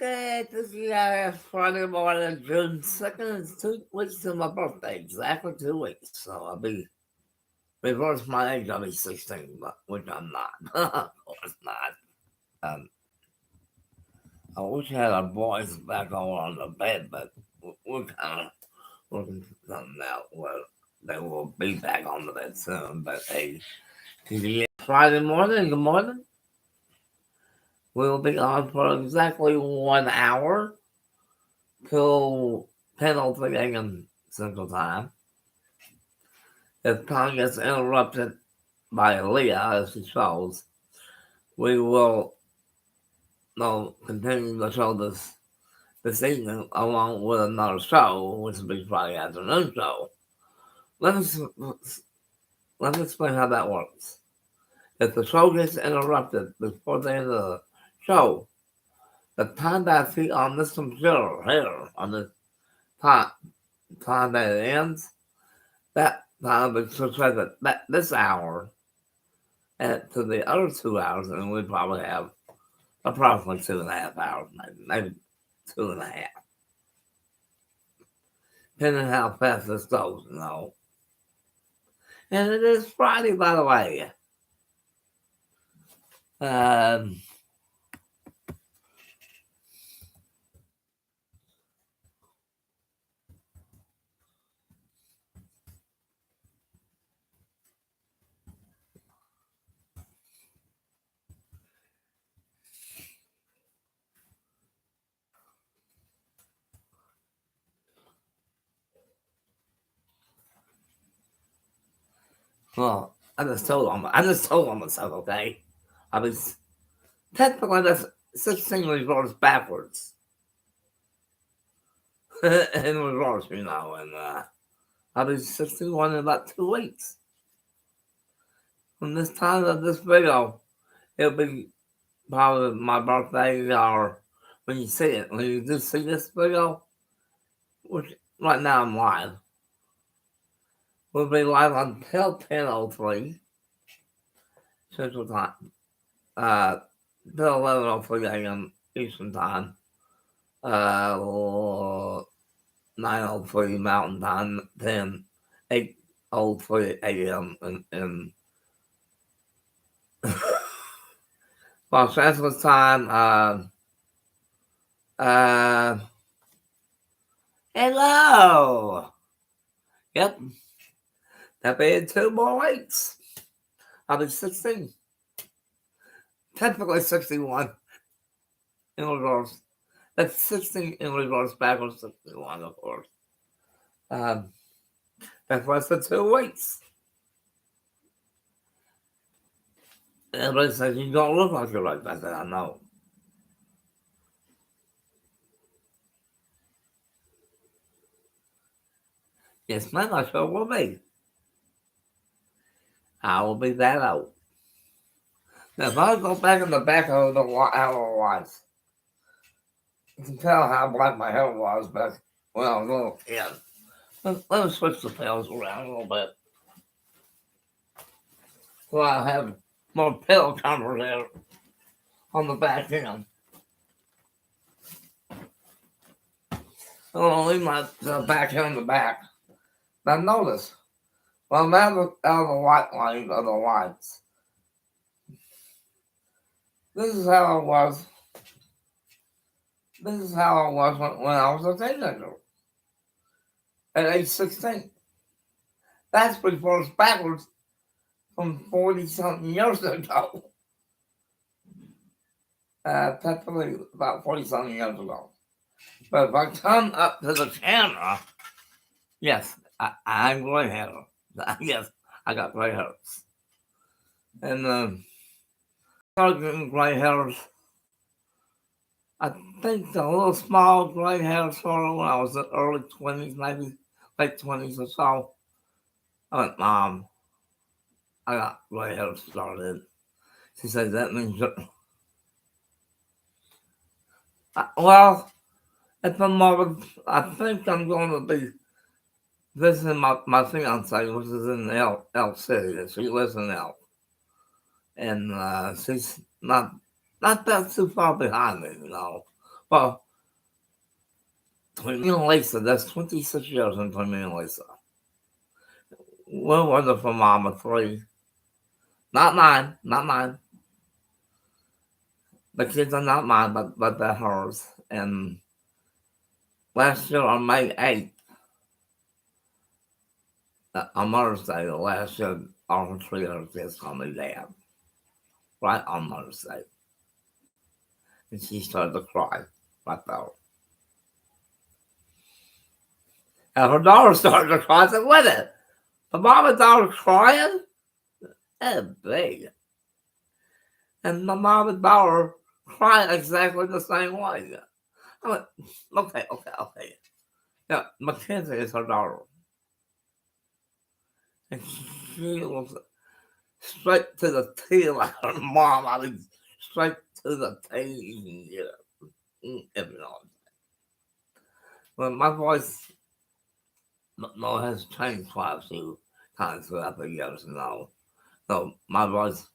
Okay, this is Friday morning, June 2nd. It's 2 weeks to my birthday, exactly 2 weeks. So I'll be, reverse my age, I'll be 16, but which I'm not. Of course not. Um, I wish I had our boys back over on the bed, but we're kind of working something out where they will be back on the bed soon. But hey, Friday morning, good morning. We will be on for exactly 1 hour till 10:03 a.m. Central Time. If time gets interrupted by Leah as she shows, we will continue the show this evening along with another show, which will be Friday afternoon show. Let me explain how that works. If the show gets interrupted before the end of the show, the time that I see on this computer here, on the time that it ends, that time will be subtracted this hour and to the other 2 hours, and we probably have approximately 2.5 hours, maybe 2.5. Depending on how fast this goes, And it is Friday, by the way. Um, well, I just told myself, okay? I was technically that's 16 reverse backwards. In reverse, and I'll be 61 in about 2 weeks. From this time of this video, it'll be probably my birthday, or when you see it, when you do see this video, which right now I'm live, we'll be live until 10:03 Central Time, till 11:03 a.m. Eastern Time, or 9:03 Mountain Time, 8:03 a.m. in Los Angeles time. Hello. Yep. That'll be in 2 more weeks. I'll be 16. Technically 61 in reverse. That's 16 in reverse backwards, 61, of course. That's less than 2 weeks. Everybody says you don't look like you're like that. I said, I know. Yes, ma'am, I sure will be. I will be that old. Now, if I go back in the back of the hour life, you can tell how black my hair was back when I was a little kid. Let me switch the pillows around a little bit. So I have more pillow cover there on the back end. I'm going to leave my back end in the back. Now notice, when I'm out of the white line of the lights, this is how I was. This is how I was when I was a teenager. At age 16. That's reversed backwards from 40-something years ago. Technically about 40-something years ago. But if I come up to the camera, yes, I'm gray hair. Yes, I got gray hairs. And started getting gray hairs. I think the little small gray hairs started when I was in early 20s, maybe late 20s or so. I went, Mom, I got gray hairs started. She said, that means you're... Well, at the moment, I think I'm going to be visiting my fiance, which is in Elk City. She lives in Elk. And she's not that too far behind me, Well, between me and Lisa, that's 26 years between me and Lisa. We're wonderful for mom of three. Not mine, not mine. The kids are not mine, but they're hers. And last year on May 8th, on Mother's Day, last year, all three of her kids called me Dad. Right on Mother's Day. And she started to cry right there. And her daughter started to cry. I said, "What it? The mom and daughter crying?" And big. And my mom and daughter crying exactly the same way. I went, okay. Yeah, Mackenzie is her daughter. And she was straight to the T like her mom. I mean, straight to the T. Every now and then. Well, my voice has changed quite a few times throughout the years now. So my voice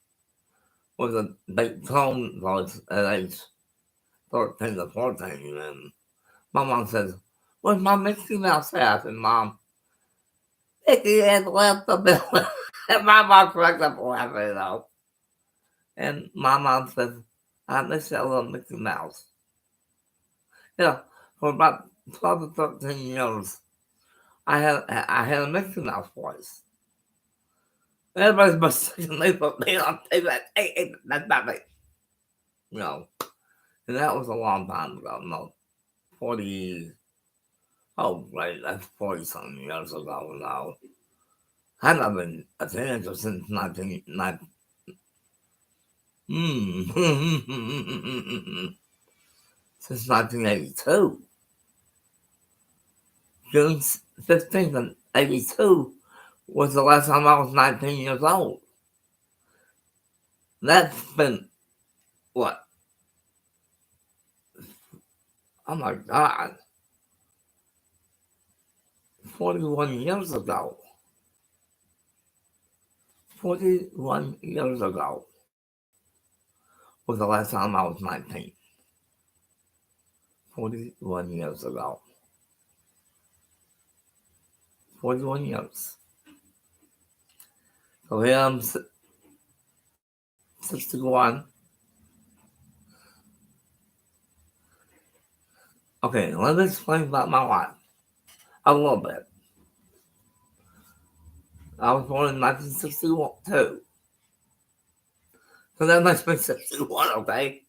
was a big tone voice at age 13 to 14. And my mom says, "Where's my Mickey Mouse at?" And Mom, Mickey has left the building. And my mom cracked up laughing. And my mom says, "I miss that little Mickey Mouse." Yeah, for about 12 to 13 years, I had a Mickey Mouse voice. Everybody's mistaken me for being on TV. Hey, that's not me. And that was a long time ago. No, 40, oh, right, that's 40-something years ago now. I haven't been a teenager since 1990. Since 1982. June 15th of 82 was the last time I was 19 years old. That's been, what? Oh my God. 41 years ago. 41 years ago was the last time I was 19. 41 years ago. 41 years. So here I'm 61. Okay, let me explain about my life a little bit. I was born in 1962. So that makes me 61, okay?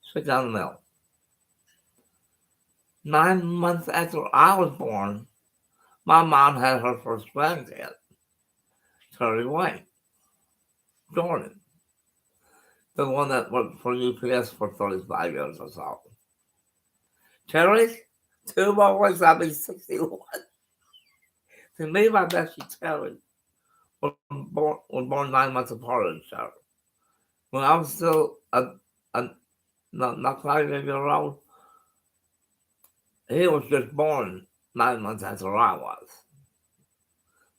Straight down the middle. 9 months after I was born, my mom had her first grandkid, Terry Wayne, Jordan, the one that worked for UPS for 35 years or so. Terry, 2 more weeks, I'll be 61. To me, my bestie Terry was born 9 months apart of each other. When I was still not quite a year old, he was just born 9 months after I was.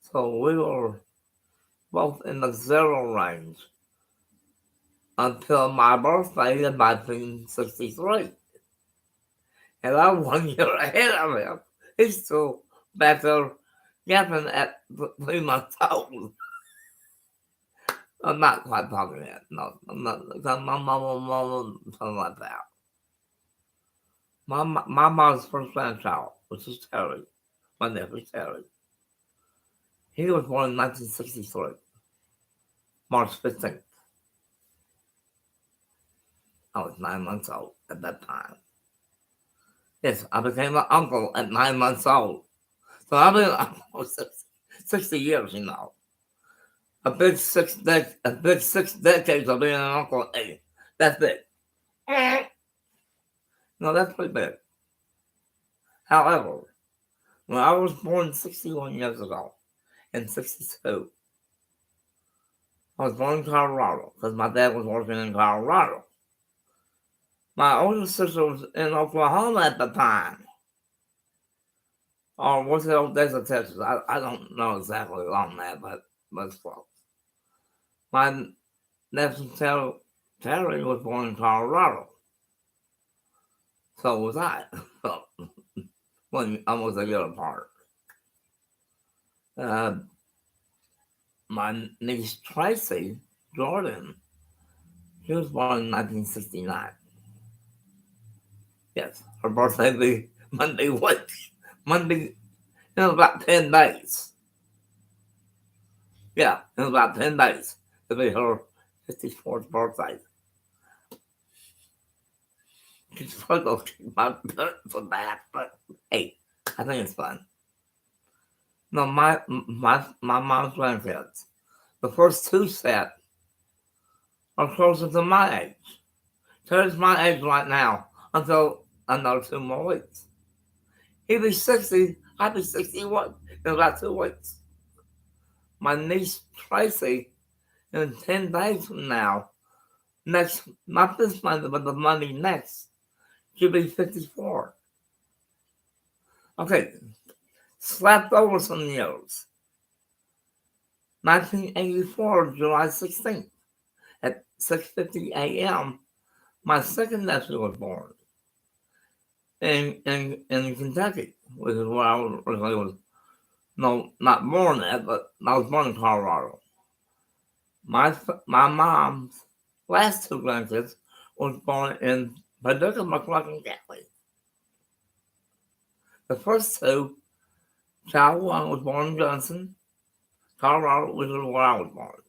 So we were both in the 0 range until my birthday in 1963. And I'm 1 year ahead of him. He's still back there yapping at 3 months old. I'm not quite talking yet. No, I'm not. My mama, something like that. My mom's first grandchild, which is Terry, my nephew Terry. He was born in 1963, March 15th. I was 9 months old at that time. Yes, I became an uncle at 9 months old. So I've been uncle 60 years, A big 6 decades of being an uncle. Hey, that's big. No, that's pretty big. However, when I was born 61 years ago, in 62, I was born in Colorado because my dad was working in Colorado. My older sister was in Oklahoma at the time. Or was it Odessa, Texas? I don't know exactly on that, but it's close. My nephew Terry was born in Colorado. So was I. When almost a year apart. Uh, my niece Tracy Jordan, she was born in 1969. Yes, her birthday be Monday, what? Monday, in about 10 days. Yeah, in about 10 days. It'll be her 54th birthday. She's supposed to keep my butt for that, but hey, I think it's fun. No, my mom's grandkids, the first two set are closer to my age. So it's my age right now until another 2 more weeks. He'll be 60, I'll be 61 in about 2 weeks. My niece Tracy, in 10 days from now, next, not this Monday, but the Monday next, she'll be 54. Okay, slapped over some years. 1984, July 16th, at 6:50 a.m., my second nephew was born in Kentucky, which is where I was no, not born at, but I was born in Colorado. My mom's last two grandkids was born in Paducah, McClellan County. The first two, child one was born in Johnson, Colorado, which is where I was born.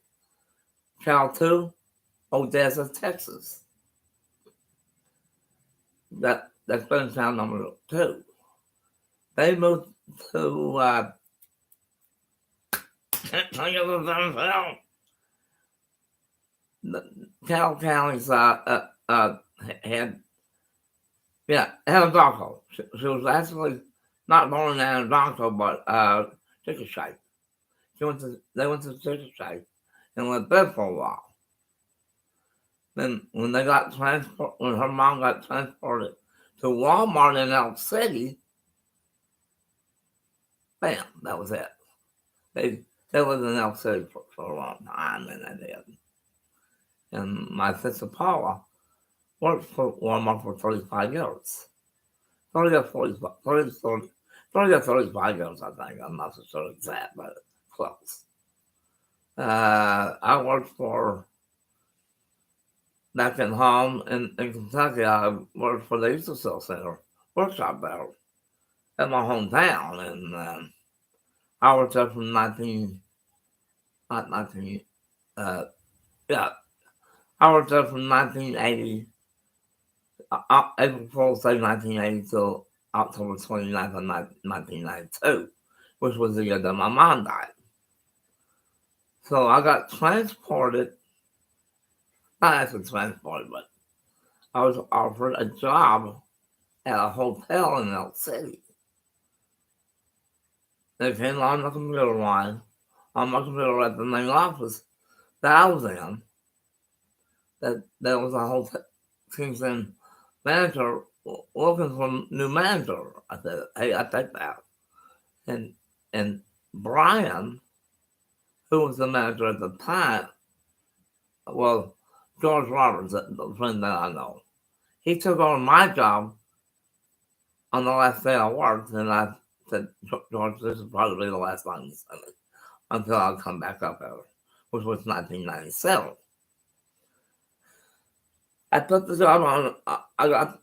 Child two, Odessa, Texas. That's been child number two. They moved to Cal County's had Anadarko. She was actually not born in Anadarko, but Chickasha. They went to Chickasha and lived there for a while. Then when when her mom got transported to Walmart in Elk City, bam, that was it. They lived in Elk City for a long time, and they did. And my sister Paula worked for Walmart for 35 years. 30 or 45, 30 or 35 years, I think. I'm not so sure exact, but close. I worked for, back in home in Kentucky, I worked for the Easter Sale Center workshop there in my hometown. And I worked there from yeah, I worked there from 1980, April 4th, 1980 till October 29th of 1992, which was the year that my mom died. So I got transported, not actually transported, but I was offered a job at a hotel in Elk City. They came on the computer line, on my computer at the main office that I was in, that there was a hotel Kingston manager looking for a new manager. I said, hey, I take that. And Brian, who was the manager at the time, well, George Roberts, the friend that I know, he took on my job on the last day I worked, and I said, George, this is probably the last time you send it until I come back up there, which was 1997. I put the job on, I got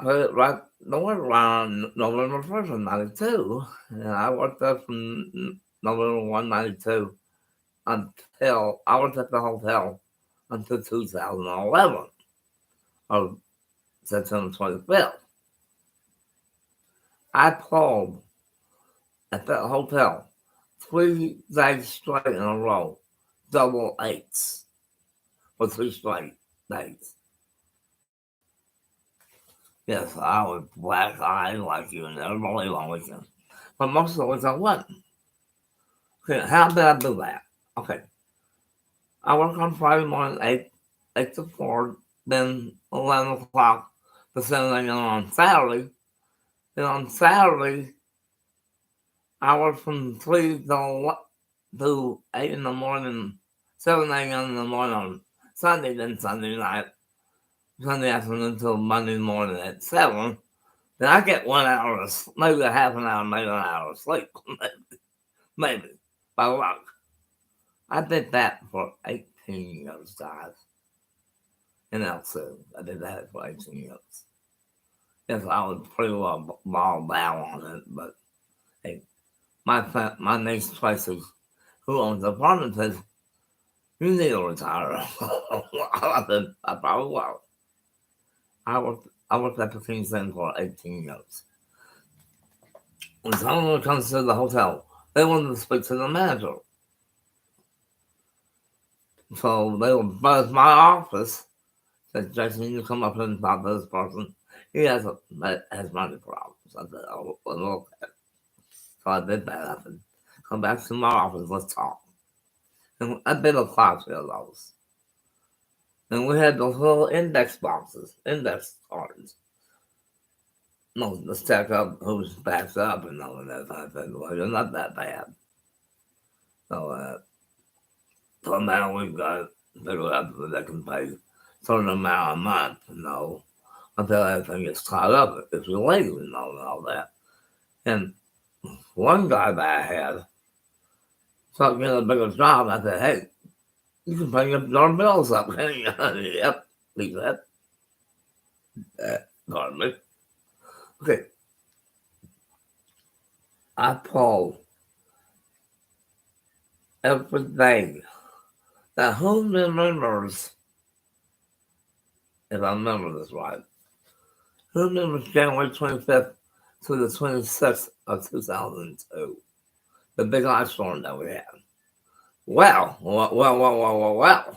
paid right around November 1st of 92, and I worked there from November 1, 92 until I was at the hotel until 2011, or September 25th. I pulled at that hotel 3 days straight in a row, double eights for 3 straight days. Yes, I was black-eyed like you, and everybody long weekend. But most of the weeks I wasn't. Okay, how did I do that? Okay. I work on Friday morning, 8 to 4, then 11 o'clock to 7 a.m. on Saturday. Then on Saturday, I work from 3 to 8 in the morning, 7 a.m. in the morning on Sunday, then Sunday night Sunday afternoon until Monday morning at 7. Then I get 1 hour, maybe a half an hour, maybe an hour of sleep. Maybe, by luck. I did that for 18 years, guys. In LC. I did that for 18 years. Yes, I was pretty well balled down on it, but hey, my next choices, who owns the apartment, says, you need to retire. I said, I probably will. I worked at the King's Inn for 18 years. When someone comes to the hotel, they wanted to speak to the manager. So they will buzz my office, said, Jason, you come up and talk to this person. He has money problems. I said, oh, well, okay. So I did that. I said, come back to my office, let's talk. And I did a class of those. And we had those little index boxes, index cards. No, the stack up who's backs up and all of that. I said, well, you're not that bad. So now we've got people up that can pay a certain amount a month, until everything gets caught up if you're lazy and all that. And one guy that I had started getting a bigger job. I said, hey, you can pay your bills up. Yep, he said. Pardon me. Okay. I pull every day. Now, who remembers, if I remember this right, who remembers January 25th to the 26th of 2002? The big ice storm that we had. Well,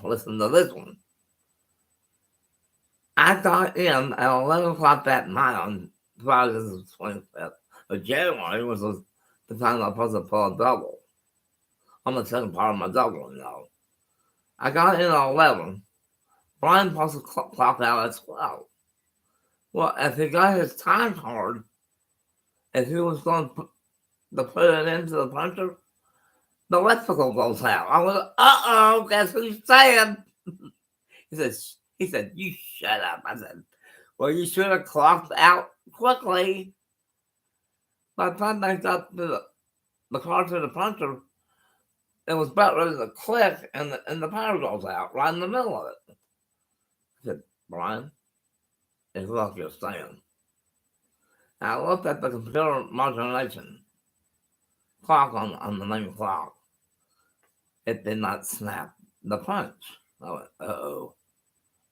listen to this one. I got in at 11 o'clock that night on Friday the 25th of January, which was the time I was supposed to pull a double. I'm the second part of my double, I got in at 11. Brian supposed to clock out at 12. Well, if he got his time card, if he was going to put it into the puncher, the electrical goes out. I was, uh-oh, guess who's saying? He said, you shut up. I said, well, you should have clocked out quickly. By the time I got the card to the puncher, it was about ready to click, and the power goes out right in the middle of it. I said, Brian, it's like you're saying. I looked at the computer modulation clock on the main clock. It did not snap the punch. I went, uh-oh,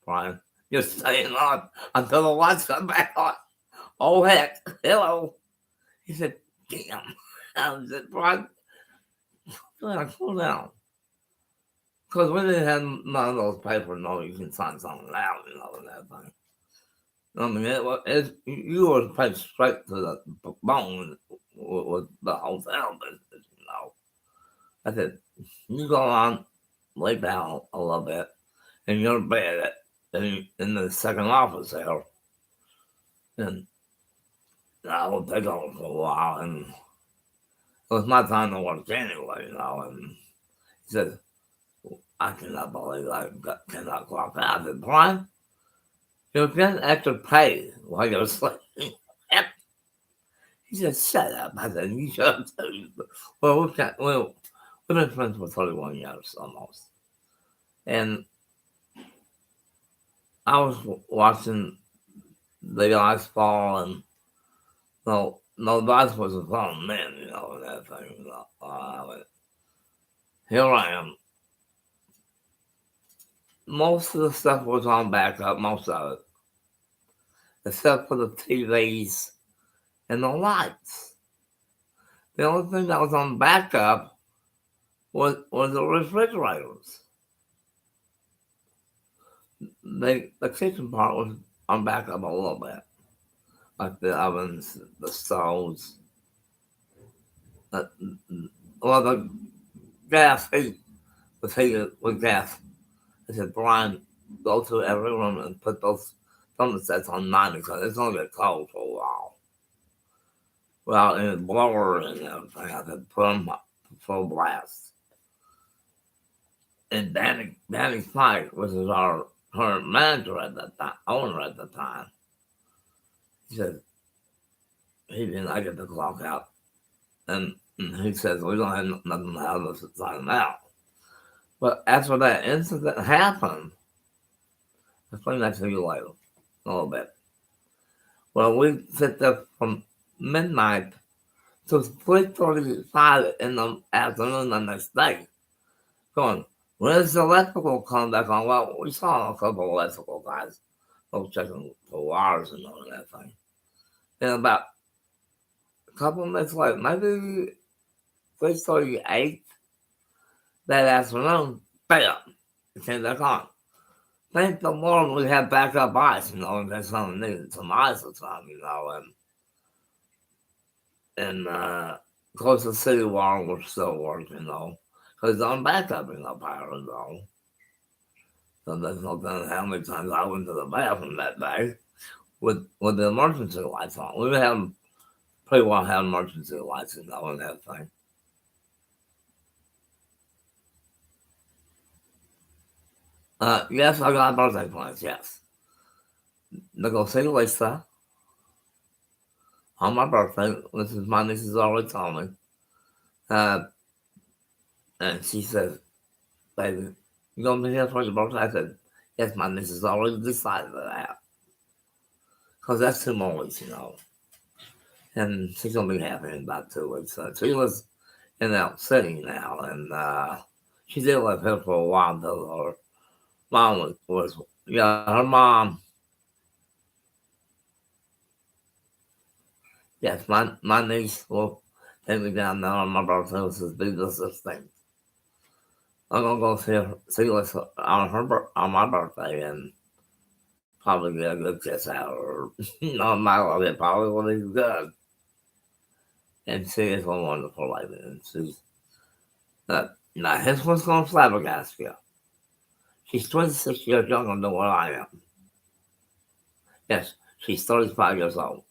Brian, you're staying on until the lights come back on. Oh, heck, hello. He said, damn. I said, Brian, cool down. Because we didn't have none of those papers, you can sign something out, and that thing. I mean, you were paid straight to the bone with the hotel business, I said, you go on, lay down a little bit in your bed in the second office there. And I will take over for a while. And it was my time to work anyway, And he said, I cannot believe I cannot clock out. I said, Brian, you're getting extra pay while you're sleeping. He said, shut up. I said, you shut up too. Well, we've been friends for 31 years almost. And I was watching the ice fall, and no ice was falling then, and that thing. Here I am. Most of the stuff was on backup, most of it, except for the TVs and the lights. The only thing that was on backup was the refrigerators. The kitchen part was on backup a little bit, like the ovens, the stoves. The gas heat was heated with gas. I said, Brian, go to every room and put those thermostats on 90 because it's going to get cold for a while. Well, and it blower and everything, I said, put them full blast. And Danny Pike, which is our her manager at the time, owner at the time, he said he didn't like it to clock out. And he says, we don't have nothing to have us sign out. But after that incident happened, I'll explain that to you later, a little bit. Well, we sit there from midnight to 3:35 in the afternoon the next day, going, where's the electrical come back on? Well, we saw a couple of electrical guys go checking for wires and all that thing. And about a couple of minutes later, maybe 3:38 that afternoon, bam, it came back on. Thank the Lord we had backup ice, and that's something needed some ice or something, and of course the city wall was still working, because on backup, power, So there's no telling how many times I went to the bathroom that day with the emergency lights on. We had pretty well had emergency lights, and that thing. Yes, I got birthday plans, yes. To go see Lisa on my birthday. This is my niece's already told me. And she said, baby, you going to be here for your birthday? I said, yes, my niece has already decided that. Because that's 2 more weeks, And she's going to be happy in about 2 weeks. She was in Elk City now, and she did live here for a while until her mom her mom. Yes, my niece will take me down there on my birthday, which is be the 16th. I'm gonna go see Lisa on my birthday and probably get a good kiss out of her. It probably will be good. And she is a wonderful lady, and she's now his one's gonna flabbergast you. She's 26 years younger than what I am. Yes, she's 35 years old.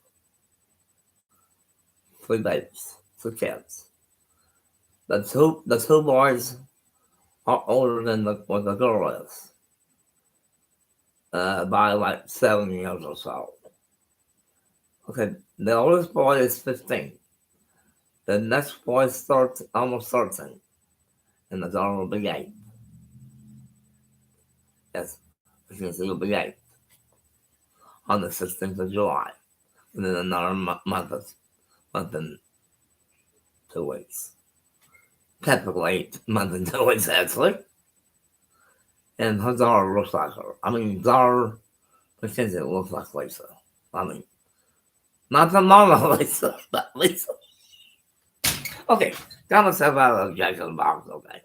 3 babies, 2 kids. The two boys are older than what the girl is. By like 7 years or so. Okay, the oldest boy is 15. The next boy is almost 13. And the daughter will be 8. Yes, he'll be 8 on the 16th of July. And then another month and 2 weeks. Technically 8 months and 2 weeks, actually. And her daughter looks like her. Daughter Mackenzie looks like Lisa. Not the mama Lisa, but Lisa. Okay, got myself out of the Jackson box, okay.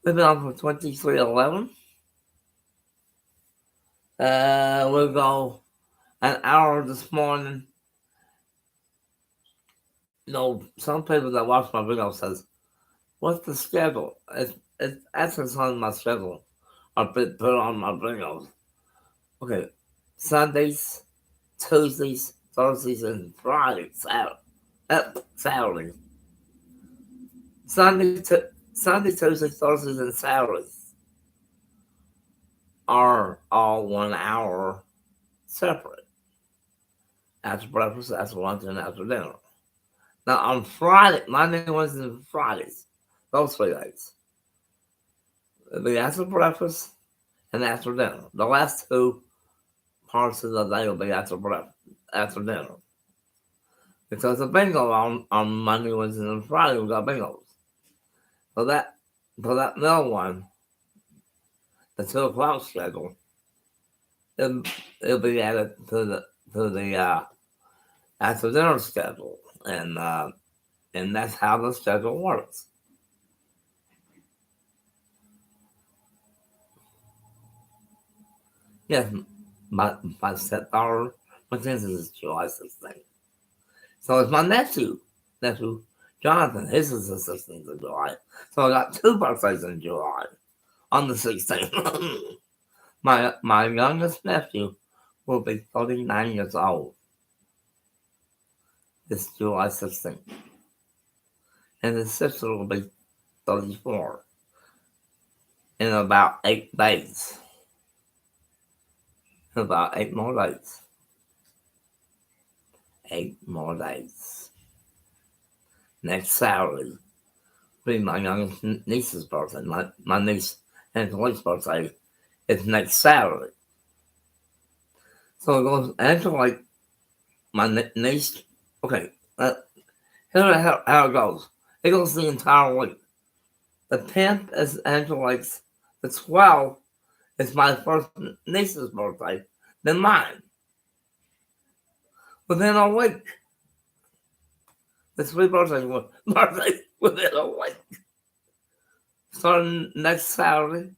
We've been on for 23:11. We'll go an hour this morning. Some people that watch my video says, what's the schedule? It's actually on my schedule. I put on my videos. Okay, Sundays, Tuesdays, Thursdays, and Fridays, Saturdays. Sunday, Tuesday, Thursdays, and Saturdays are all 1 hour separate. After breakfast, after lunch, and after dinner. Now on Friday, Monday, Wednesday, and Fridays, those 3 days, it'll be after breakfast and after dinner. The last 2 parts of the day will be after dinner. Because the bingo on Monday, Wednesday, and Friday, we got bingos. For that middle one, the 2 o'clock schedule, it'll be added to the after dinner schedule, and that's how the schedule works. Yes, my stepdaughter Mackenzie is July 16th. So it's my nephew Jonathan. His is the 16th of July. So I got 2 birthdays in July on the 16th. my youngest nephew will be 39 years old this July 16th. And his sister will be 34. in about 8 days. In about 8 more days. 8 more days. Next Saturday will be my youngest niece's birthday. My niece Angelique's birthday is next Saturday. So it goes Angelique, my niece. Okay, here's how it goes. It goes the entire week. The 10th is Angelique's. The 12th is my first niece's birthday, then mine. Within a week. The three birthdays within a week. Starting next Saturday,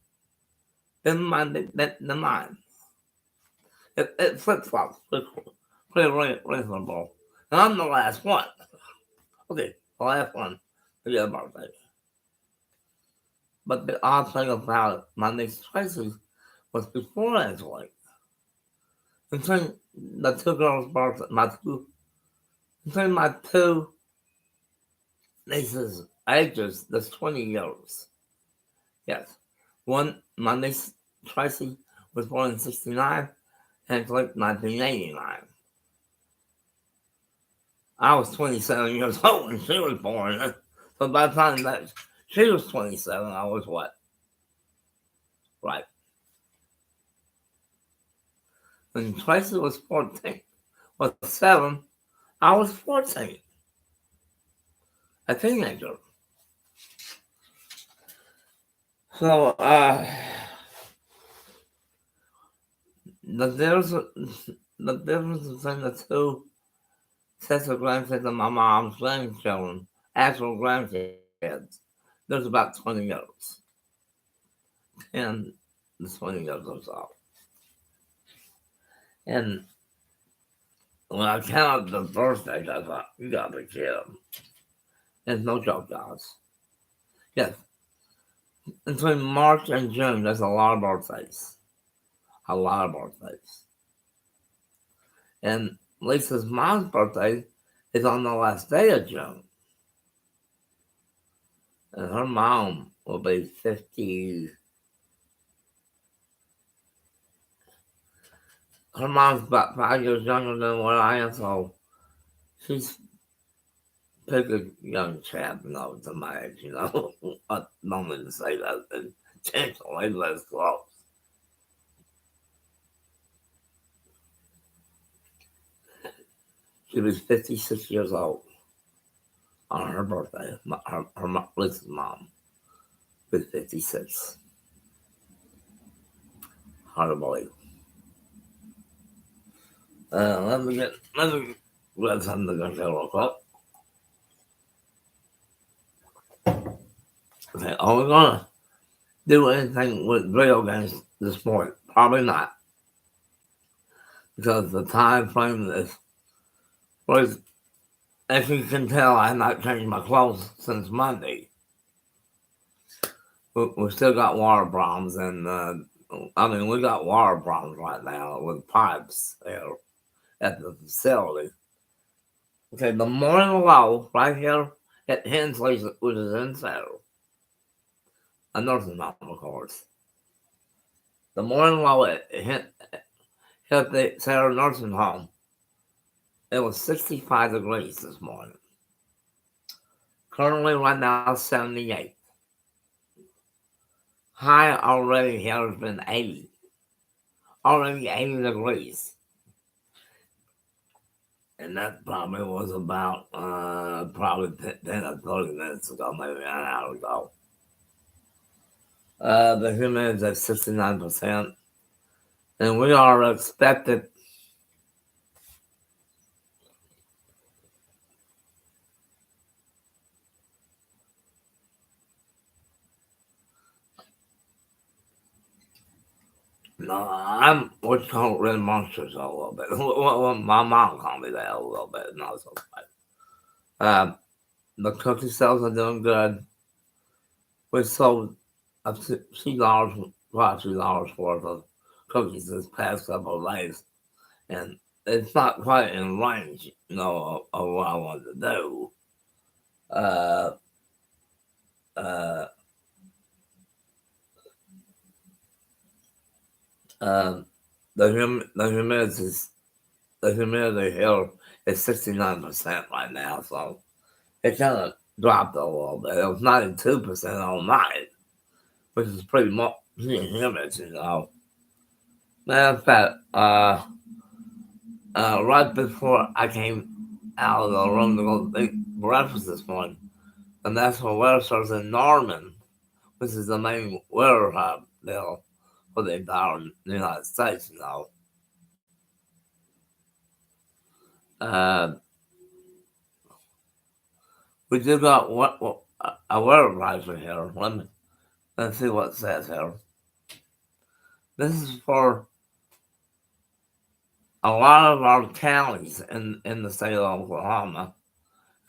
then Monday, then mine. It flip-flops. Pretty reasonable. And I'm the last one. Okay, the last one to get a birthday. But the odd thing about it, my niece Tracy was before Angelique. Between the two girls' birthdays, between my two nieces' ages, there's 20 years. Yes. My niece Tracy was born in 69, Angelique 1989. I was 27 years old when she was born. So by the time that she was 27, I was what? Right. When Tracy was 7, I was 14. A teenager. So, the difference between the two sets of grandkids and my mom's grandchildren, actual grandkids, there's about 20 years. And the 20 years or so. And when I counted the birthdays, I thought, you gotta be kidding. It's no joke, guys. Yes. Between March and June, there's a lot of birthdays. A lot of birthdays. And Lisa's mom's birthday is on the last day of June. And her mom will be 50. Her mom's about 5 years younger than what I am, so she's pick a young chap, to my age, I don't mean to say that intentionally, but it's close. She was 56 years old on her birthday. Lisa's mom was 56. Hard to believe. Let me grab something to go real quick. Okay, are we gonna do anything with video games this morning? Probably not. Because the time frame was, as you can tell, I have not changed my clothes since Monday. We still got water problems, and we got water problems right now with pipes there at the facility. Okay, the morning low right here at Hensley's, which is in Seattle, a nursing home, of course. The morning low at the Seattle nursing home, it was 65 degrees this morning. Currently, right now, 78. High already here has been 80. Already 80 degrees. And that probably was about, probably 10 or 30 minutes ago, maybe an hour ago. The humidity is at 69%. And we are expected No, I'm what's called red monsters a little bit. Well, my mom called me that a little bit, and I was okay. The cookie sales are doing good. We sold $2, quite $2 worth of cookies this past couple of days, and it's not quite in range, of what I wanted to do. Uh, uh, Um, the humidity here is 69% right now, so it kind of dropped a little bit. It was 92% all night, which is pretty much humid, you know. Matter of fact, right before I came out of the room to go eat breakfast this morning, the National Weather Service in Norman, which is the main weather hub there for the entire United States, you know. Uh, we do got a weather advisory here. Let's see what it says here. This is for a lot of our counties in the state of Oklahoma,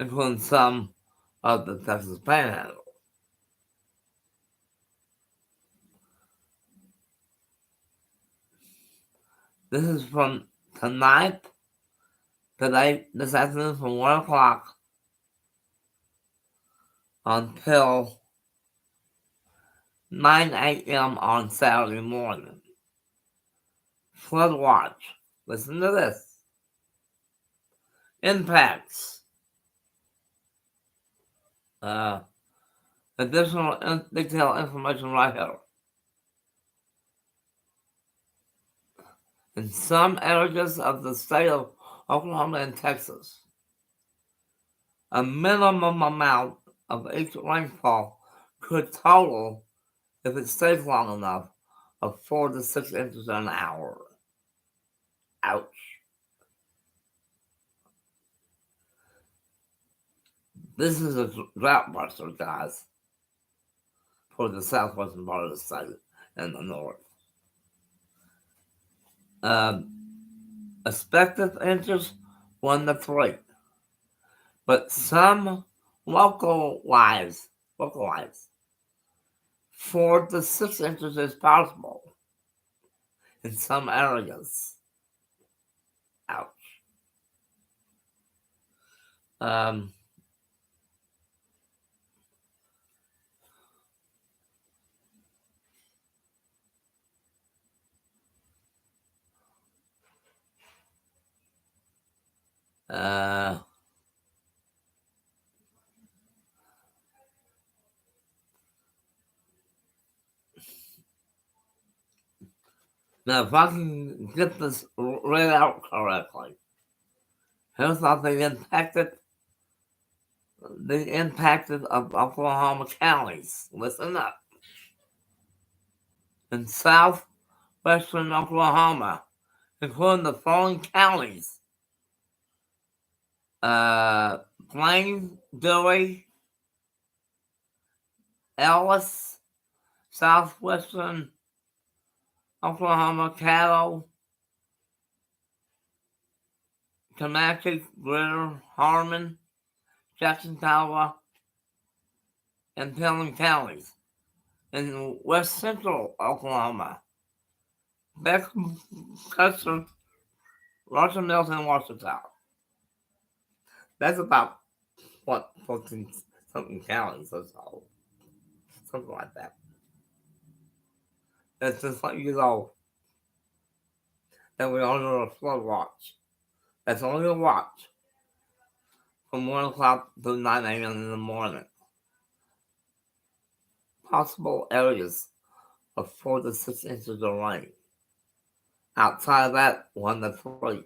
including some of the Texas Panhandle. This is from tonight, this afternoon from 1 o'clock until 9 a.m. on Saturday morning. Flood watch. Listen to this. Impacts. Additional detailed information right here. In some areas of the state of Oklahoma and Texas, a minimum amount of each rainfall could total, if it stays long enough, of 4 to 6 inches an hour. Ouch. This is a drought buster, guys, for the southwestern part of the state and the north. Expected inches 1 to 3, but some localized 4 to 6 inches is possible in some areas. Ouch. Um, uh, Now, if I can get this read out correctly, here's how the impacted of Oklahoma counties. Listen up. In southwestern Oklahoma, including the following counties: Plain, Dewey, Ellis, southwestern Oklahoma, Caddo, Comanche, Greater, Harmon, Jackson, Talbot, and Pelham counties. In west central Oklahoma, Beckham, Custer, Russell Mills, and Washington. That's about what 14 something counties or so. Something like that. That's just like you know that we're under a flood watch. That's only a watch from 1 o'clock to 9 a.m. in the morning. Possible areas of 4 to 6 inches of rain. Outside of that, 1 to 3.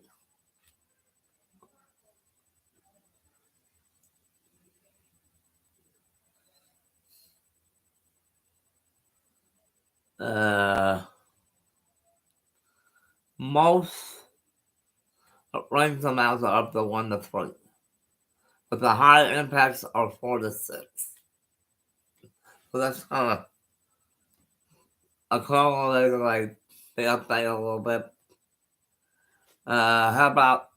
Most range amounts are up to 1 to 3, but the higher impacts are 4 to 6. So that's kind of a correlated, like, the update a little bit. How about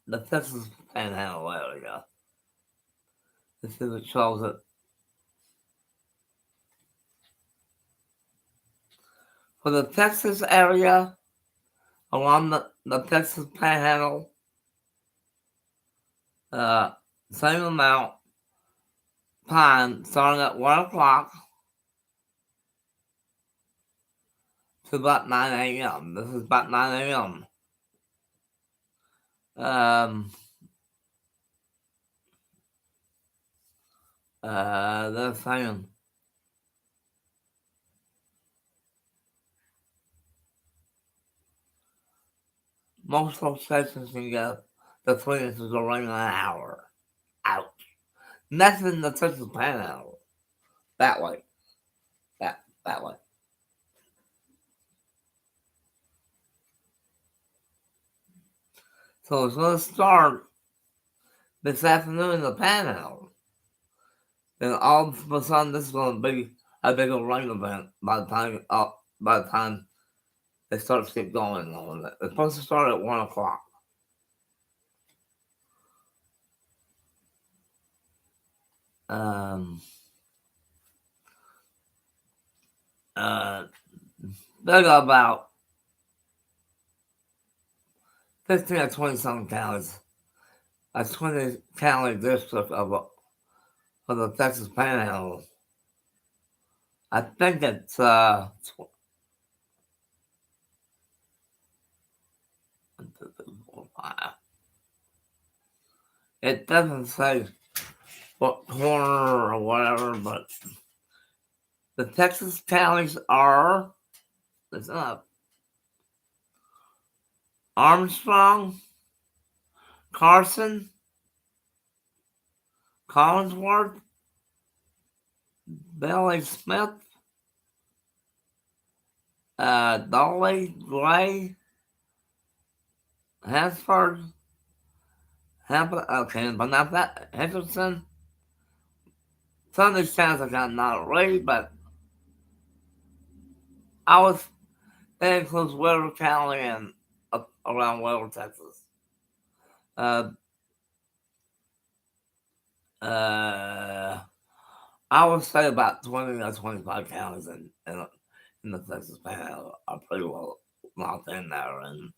the Texas Panhandle area? This is what shows it. For the Texas area, along the Texas Panhandle, same amount, time starting at 1 o'clock to about 9 a.m. This is about 9 a.m. They're saying most stations can get the 3 inches of rain in an hour. Ouch. And that's in the Texas Panhandle. That way. That way. So it's going to start this afternoon in the Panhandle. Then all of a sudden, this is going to be a bigger rain event by the time it starts to get going on it. It's supposed to start at 1 o'clock. They got about 15 or 20 some counties. A 20 county district of the Texas Panhandle. I think it's it doesn't say what corner or whatever, but the Texas counties are Armstrong, Carson, Collinsworth, Bailey Smith, Dolly, Gray, Hansford, but not that, Henderson. Some of these towns I got not read, but that includes Weber County and up around Weber, Texas. I would say about 20 or 25 counties in the Texas Panhandle are pretty well locked in there. And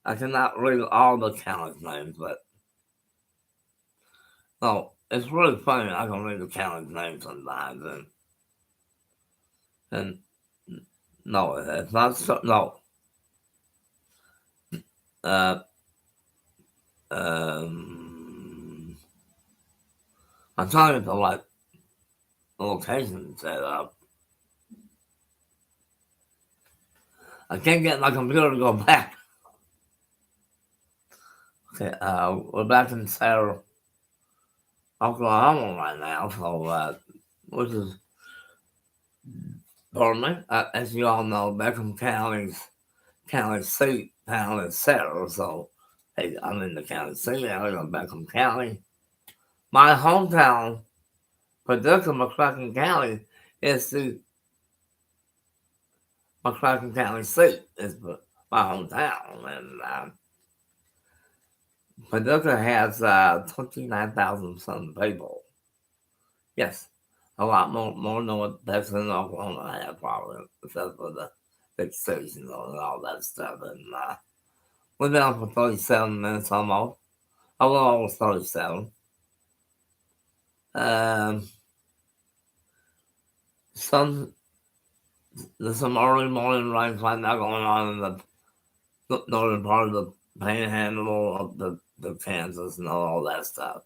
I cannot read all the counties' names, but no, it's really funny. I can read the counties' names sometimes. And no, it's not so, no. I'm trying to like location set up. I can't get my computer to go back. Okay, we're back in Sarah, Oklahoma right now, so which is, pardon me, as you all know, Beckham County seat town is Sarah, so hey, I'm in the county seat area of Beckham County. My hometown, Paducah, McCracken County, is the McCracken County seat. Is my hometown, and Paducah has 29,000 some people. Yes, a lot more than what Texas and Oklahoma have, probably, except for the big cities and all that stuff. And we're down for 37 minutes almost. A little over 37. There's some early morning rains right now going on in the northern part of the Panhandle of the Kansas and all that stuff.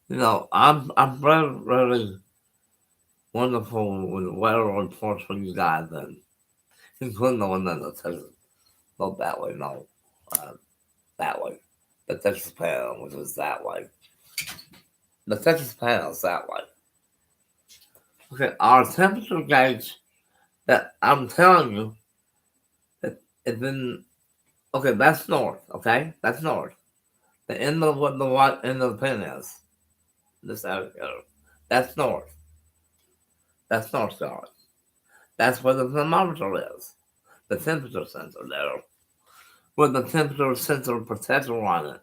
You know, I'm really wonderful with weather reports for you guys, and including the one that says go that way, that way. The Texas Panhandle, which is that way. The Texas Panhandle is that way. Okay, our temperature gauge that I'm telling you, it's in, okay, that's north, okay? That's north. The end of what the white end of the pin is. This area. That's north. That's north side. That's where the thermometer is. The temperature sensor there. With the temperature sensor protector on it,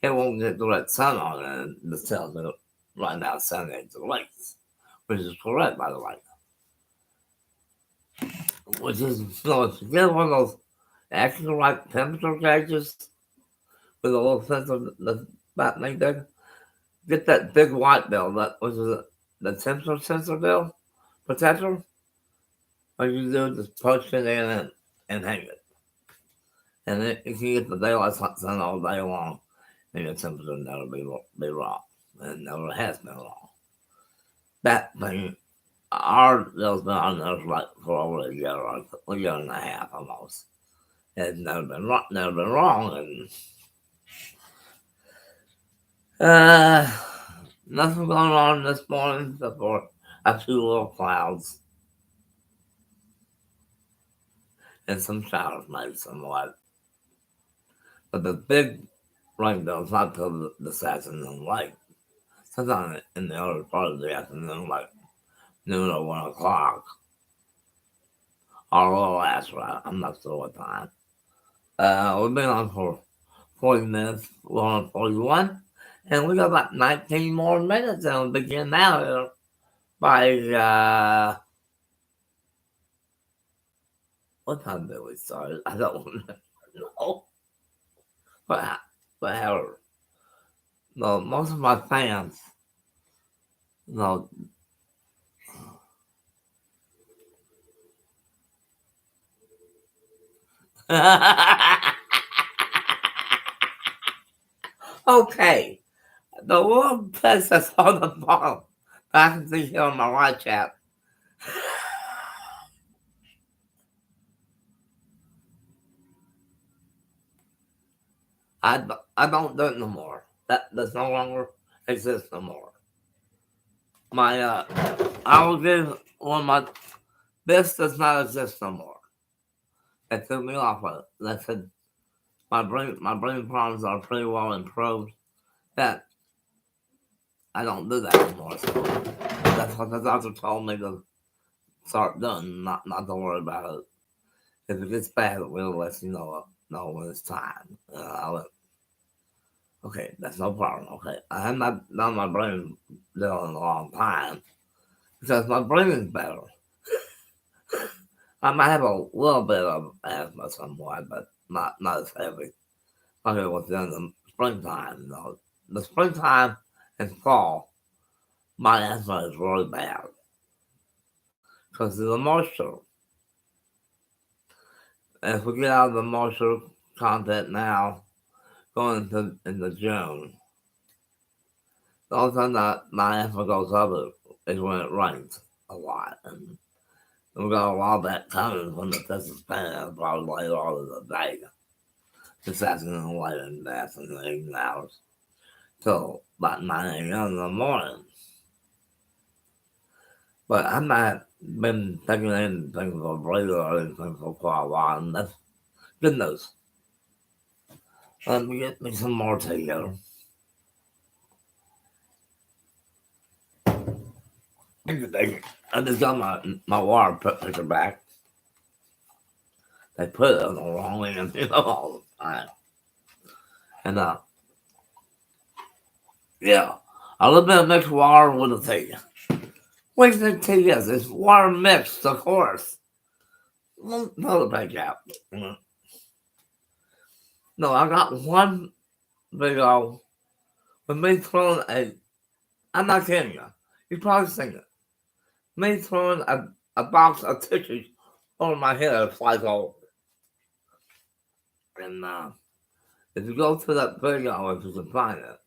it won't get direct sun on it. And this tells me right now it's 78 degrees, which is correct, by the way. Which is, so if you get one of those actual right temperature gauges with a little sensor that's about like that, get that big white bill. That was the sensor bill protector. What you do is just push it in and hang it. And it, you can get the daylight sun all day long, and your temperature never be wrong. And never has been wrong. That thing, our bill's been on there like for over a year and a half almost. It's never been wrong, and nothing going on this morning before a few little clouds and some showers, maybe somewhat. But the big rain bill's not till this afternoon, like sometime in the early part of the afternoon, like noon or 1 o'clock, or a little after. I'm not sure what time. We've been on for 40 minutes, we're on 41, and we got about 19 more minutes, and we'll begin now here by, what time did we start? I don't know. But however, no, most of my fans, no. Okay, the one place that's on the bottom, I can see here on my live chat. I don't do it no more. That does no longer exist no more. My I will give one my this does not exist no more. It took me off of it. They said my brain problems are pretty well improved. That I don't do that anymore. So that's what the doctor told me to start doing, not to worry about it. If it gets bad, we'll let you know when it's time. I went, okay, that's no problem. Okay, I have not done my brain deal in a long time because my brain is better. I might have a little bit of asthma somewhat, but not as heavy. Okay, within the springtime, the springtime and fall, my asthma is really bad because of the moisture. And if we get out of the moisture content now, going into June, the only time that my asthma goes up is when it rains a lot. And we got a lot of that coming from the Texas Panhandle probably later on in the day. This afternoon, later in the afternoon, evening hours, till about 9 a.m. in the morning. But I've not been taking anything for breather or anything for quite a while, and that's good news. Let me get me some more tea here. I just got my water picture back. They put it on the wrong end, all the time. And yeah, a little bit of mixed water with the tea. What do you think tea is? It's water mixed, of course. Another big out. No, I got one video with me throwing I'm not kidding you. You probably seen it. Me throwing a box of tissues over my head, it's like oh. And if you go to that video, if you can find it.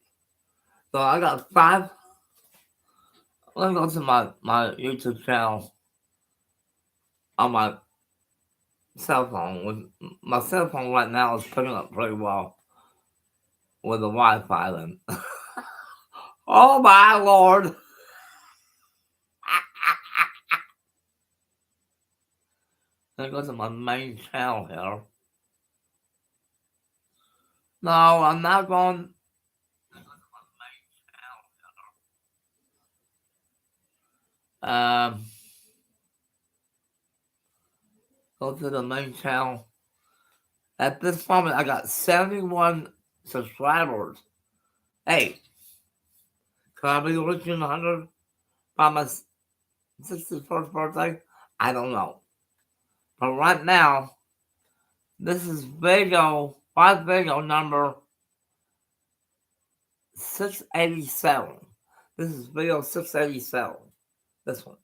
So I got 5. Let me go to my YouTube channel on my cell phone. My cell phone right now is picking up pretty well with the Wi-Fi. Then, oh my lord! Let me go to my main channel here. No, I'm not going. Go to the main channel. At this moment, I got 71 subscribers. Hey, could I be reaching 100 by my 61st birthday? I don't know. But right now, this is video number 687. This is video 687. This one.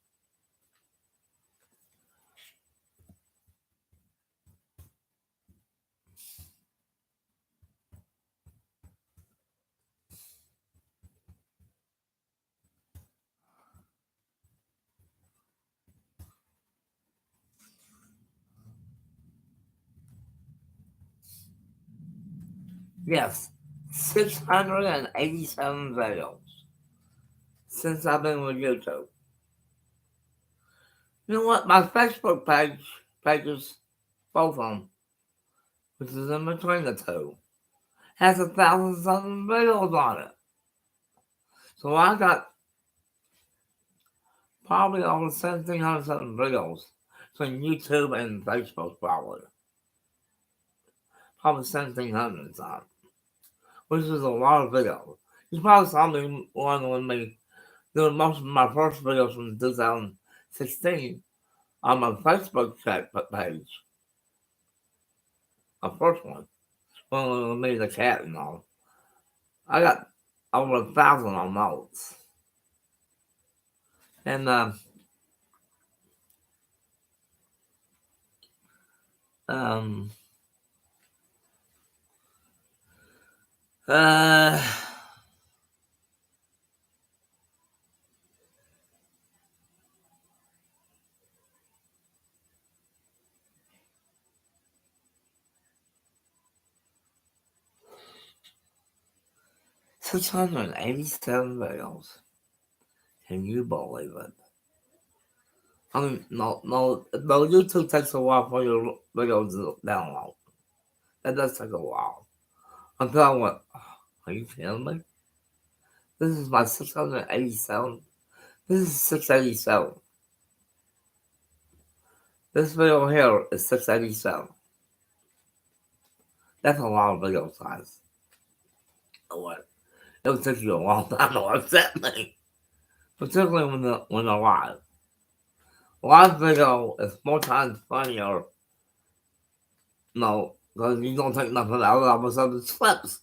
Yes, 687 videos since I've been with YouTube. You know what? My Facebook pages, both of them, which is in between the two, has 1,000 videos on it. So I got probably over 1,700 videos between YouTube and Facebook, probably. Probably 1,700 times, which is a lot of videos. You probably saw me one with me doing most of my first videos from 2016 on my Facebook page. My first one. One with me, the cat and all. I got over 1,000 on those. And, um, uh, 687 videos. Can you believe it? I mean, no, YouTube takes a while for your videos to download. That does take a while. Until I went, are you kidding me? This is my 687. This is 687. This video here is 687. That's a lot of video size. What? It would take you a long time to accept me. Particularly when they're live. Live video is 4 times funnier. No, because you don't take nothing out of it, so it slips.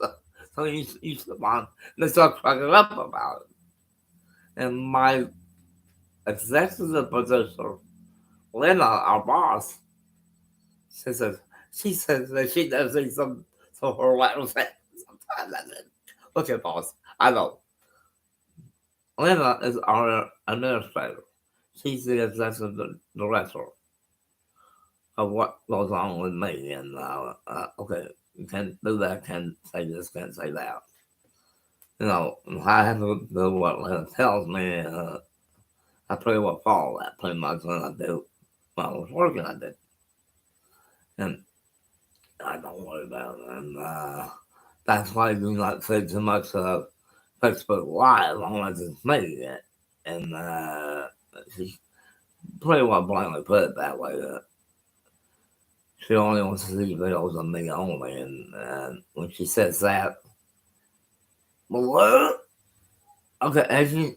So you slip on and they start cracking up about it. And my executive producer, Lena, our boss, she says that she does see some of her lateral set. Sometimes I said, okay, boss, I know. Lena is our administrator. She's the executive director of what goes on with me. And, okay, you can't do that, can't say this, can't say that. You know, I have to do what Lena tells me. I pretty well follow that pretty much when I do. When I was working, I did. And I don't worry about it. And that's why I do not say too much Facebook Live unless it's me. And she pretty well bluntly put it that way. She only wants to see videos of me only. And when she says that, well, okay,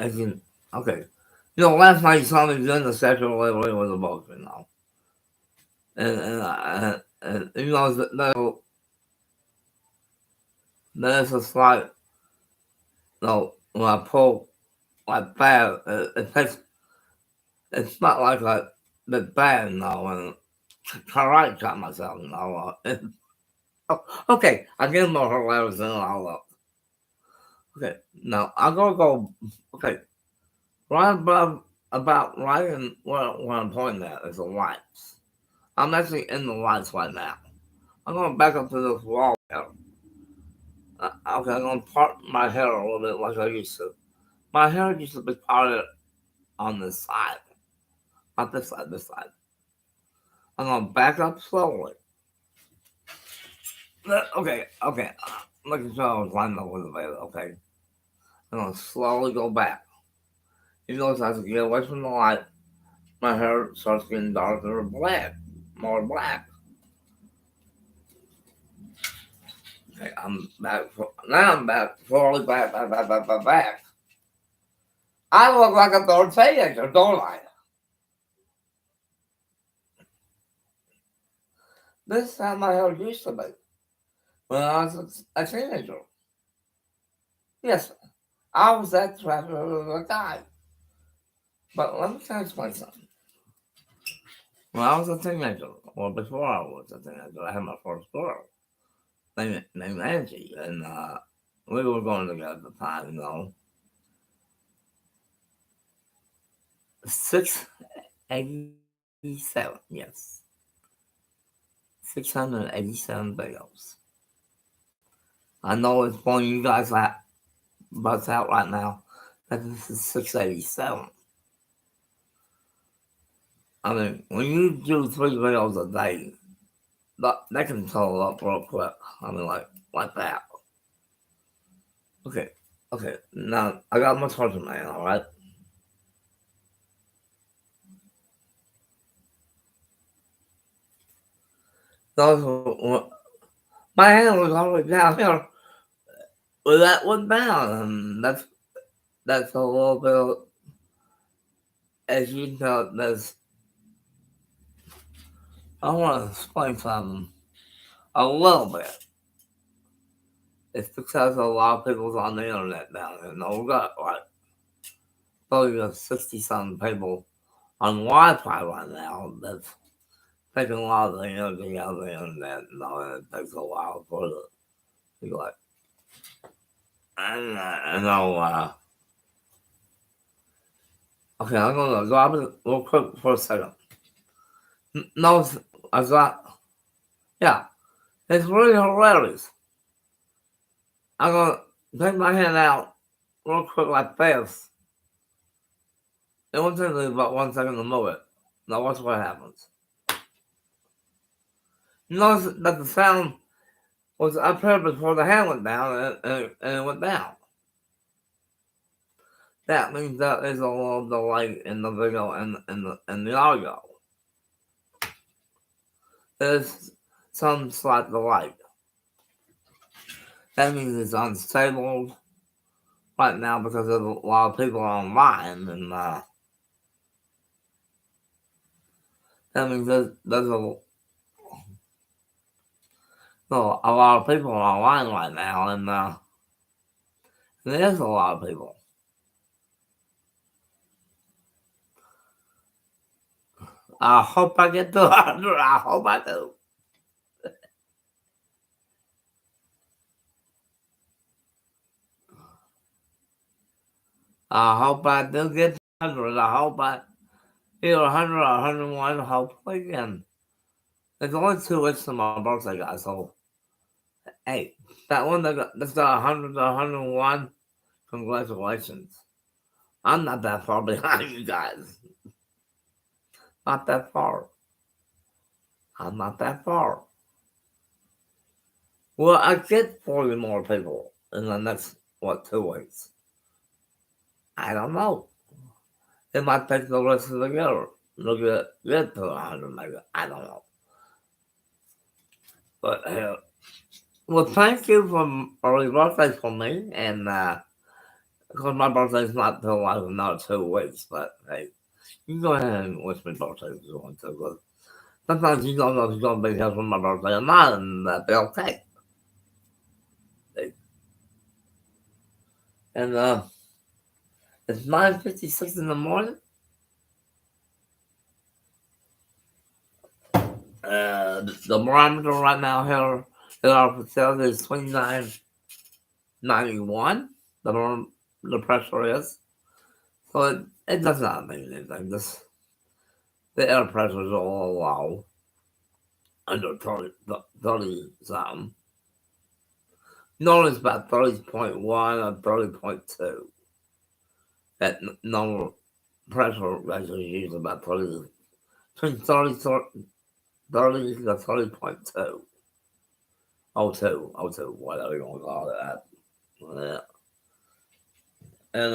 okay. You know, last night you saw me doing the sexual delivery with a book, you know. And you know, there's a slight, you know, when I pull like bad, it takes, it's not like a bit bad, you know, and karate chop myself, you know. Okay, I get more hilarious than all up. Okay, now I'm gonna go, okay, right above, about right in where I'm pointing at is the lights. I'm actually in the lights right now. I'm gonna back up to this wall here. Okay, I'm gonna part my hair a little bit like I used to. My hair used to be parted on this side, not this side, this side. I'm gonna back up slowly. Okay. Making sure I was lining up with the video, okay? I'm gonna slowly go back. You notice as I get away from the light, my hair starts getting darker and black, more black. Okay, I'm back. Now I'm back, slowly back. I look like a third teenager, don't I? This is how my hair used to be when I was a teenager. Yes, I was that traffic of a guy. But let me explain something. When I was a teenager, or before I was a teenager, I had my first girl named Angie, and we were going together at the time, 687, yes. 687 videos. I know it's pulling you guys out, butts out right now, that this is 687. I mean, when you do 3 videos a day, that can total up real quick. I mean, like that. Okay, okay. Now I got my torture man. All right. Those my hand was always down here. Well, that went down, and that's a little bit. As you can tell, there's. I want to explain something a little bit. It's because a lot of people's on the internet now, and we got like 60 something people on Wi-Fi right now that's taking a lot of the energy out of the internet, and it takes a while for it to be like. I know. Okay, I'm gonna drop it real quick for a second. No, I thought, yeah, it's really hilarious. I'm gonna take my hand out real quick like this. It won't take me about 1 second to move it. Now watch what happens. Notice that the sound was up here before the hand went down, and it went down. That means there is a little delay in the video and the audio. There's some slight delay. That means it's unstable right now because of a lot of people online, and that means there's a lot of people online right now, and there's a lot of people. I hope I get to 100. I hope I do. I hope I do get to 100. I hope I either 100 or 101. Hopefully, and it's only 2 weeks to my birthday, guys. So, hey, that one that's got 100 to 101. Congratulations. I'm not that far behind you guys. Not that far. I'm not that far. Well, I get 40 more people in the next, 2 weeks? I don't know. It might take the rest of the year to get to 100 maybe. I don't know. But, well, thank you for early birthday for me. And, because my birthday's not till like another 2 weeks. But, hey, you can go ahead and wish me birthday if you want to. But sometimes you don't know if you're going to be here for my birthday or not, and that'd be okay. And, it's 9:56 in the morning. The barometer right now here at our facility is 2991. The pressure is. So it does not mean anything. The air pressure is all low, under 30 something. Normally it's about 30.1 or 30.2. That normal pressure ratio is usually about 30, between 30 to 30.2. O2, whatever you want to call that. Yeah. And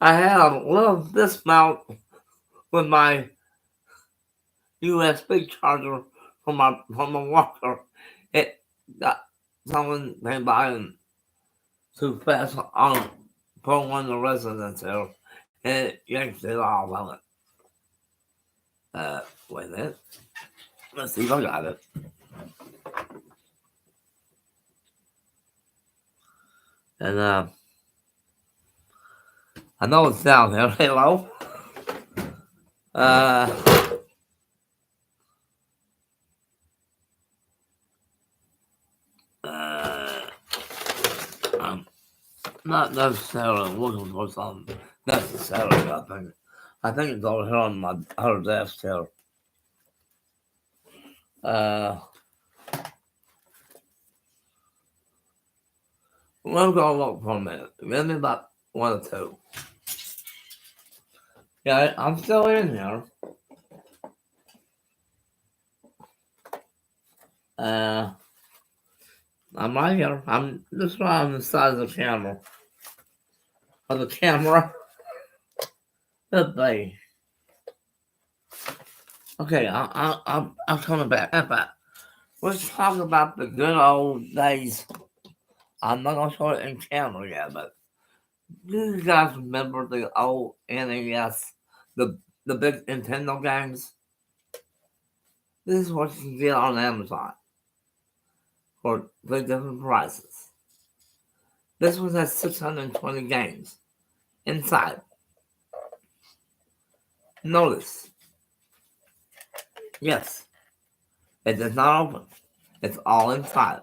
I have a little dismount with my USB charger from my walker. It got someone came by and too fast on pulling one of the residents here, and it yanked it off on it. Wait a minute. Let's see if I got it. And I know it's down here. Hello. Uh, uh, I'm not necessarily looking for something necessarily. I think it's over here on my other desk here. Uh, we'll go look for a minute. Give me about 1 or 2. Yeah, I'm still in here. Uh, I'm right here. I'm just right on the side of the camera. Of the camera. Good day. Okay, I'm coming back. Let's talk about the good old days. I'm not gonna show it in camera yet, but do you guys remember the old NES, the big Nintendo games? This is what you can get on Amazon for the different prices. This one has 620 games inside. Notice, yes, it does not open. It's all inside.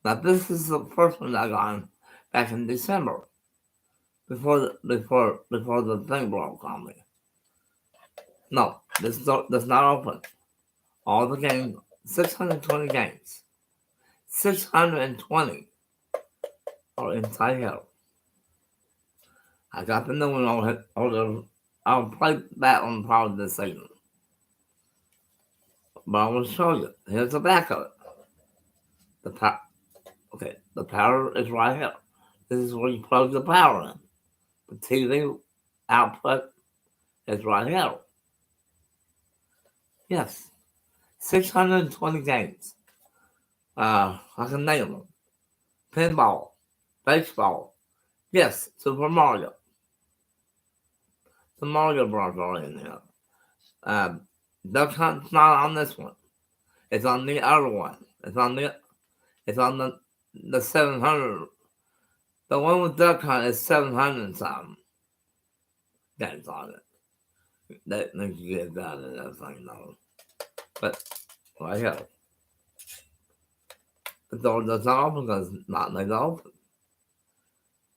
Now this is the first one I got back in December, before the thing broke on me. No, this does not open. All the games, 620 games, 620 are inside here. I got the new one on. I'll play that one probably this evening. But I will show you. Here's the back of it. The power is right here. This is where you plug the power in. The TV output is right here. Yes, 620 games. I can name them. Pinball, baseball. Yes, Super Mario. The Mario Bros. Are in here. Duck Hunt's not on this one. It's on the other one. It's on the 700. The one with Duck Hunt is 700 something games on it. That makes you get that and everything, though. But right here, the door does not open because it's not made to open.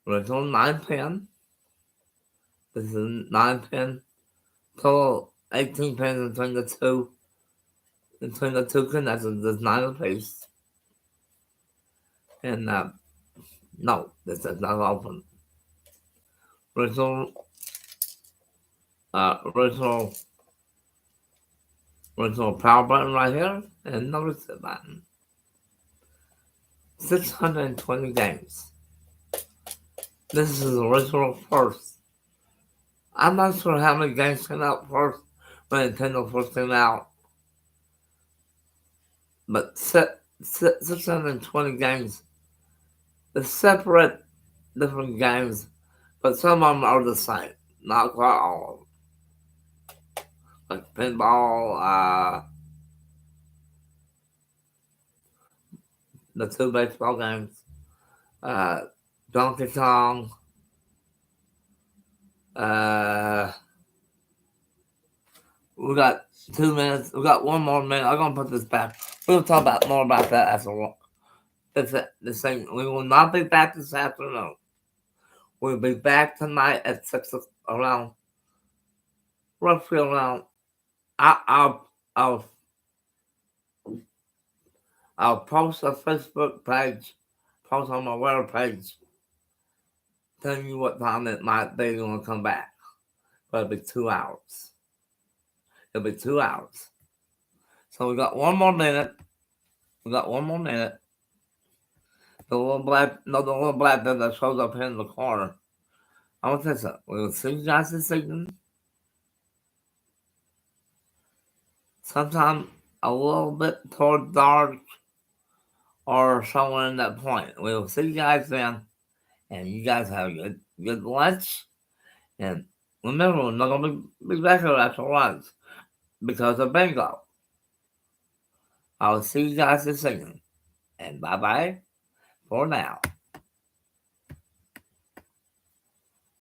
Original 9-pin. This is 9-pin. Total 18 pins between the two connectors. There's 9 apiece. And no, this does not open. Original power button right here, and no reset button. 620 games. This is the original first. I'm not sure how many games came out first when Nintendo first came out, but 620 games. They're separate, different games, but some of them are the same. Not quite all of them. Like pinball, the 2 baseball games, Donkey Kong, we got 2 minutes. We got 1 more minute. I'm gonna put this back. We'll talk about more about that after this thing. We will not be back this afternoon. We'll be back tonight at 6 around, roughly around. I'll post a Facebook page, post on my web page, telling you what time it might be when we come back. But it'll be 2 hours. It'll be 2 hours. So we got 1 more minute. The little black that shows up here in the corner. I want to say something. We'll see you guys this evening. Sometime a little bit toward dark or somewhere in that point. We'll see you guys then. And you guys have a good lunch. And remember, we're not going to be back here after lunch because of bingo. I will see you guys this evening. And bye-bye for now.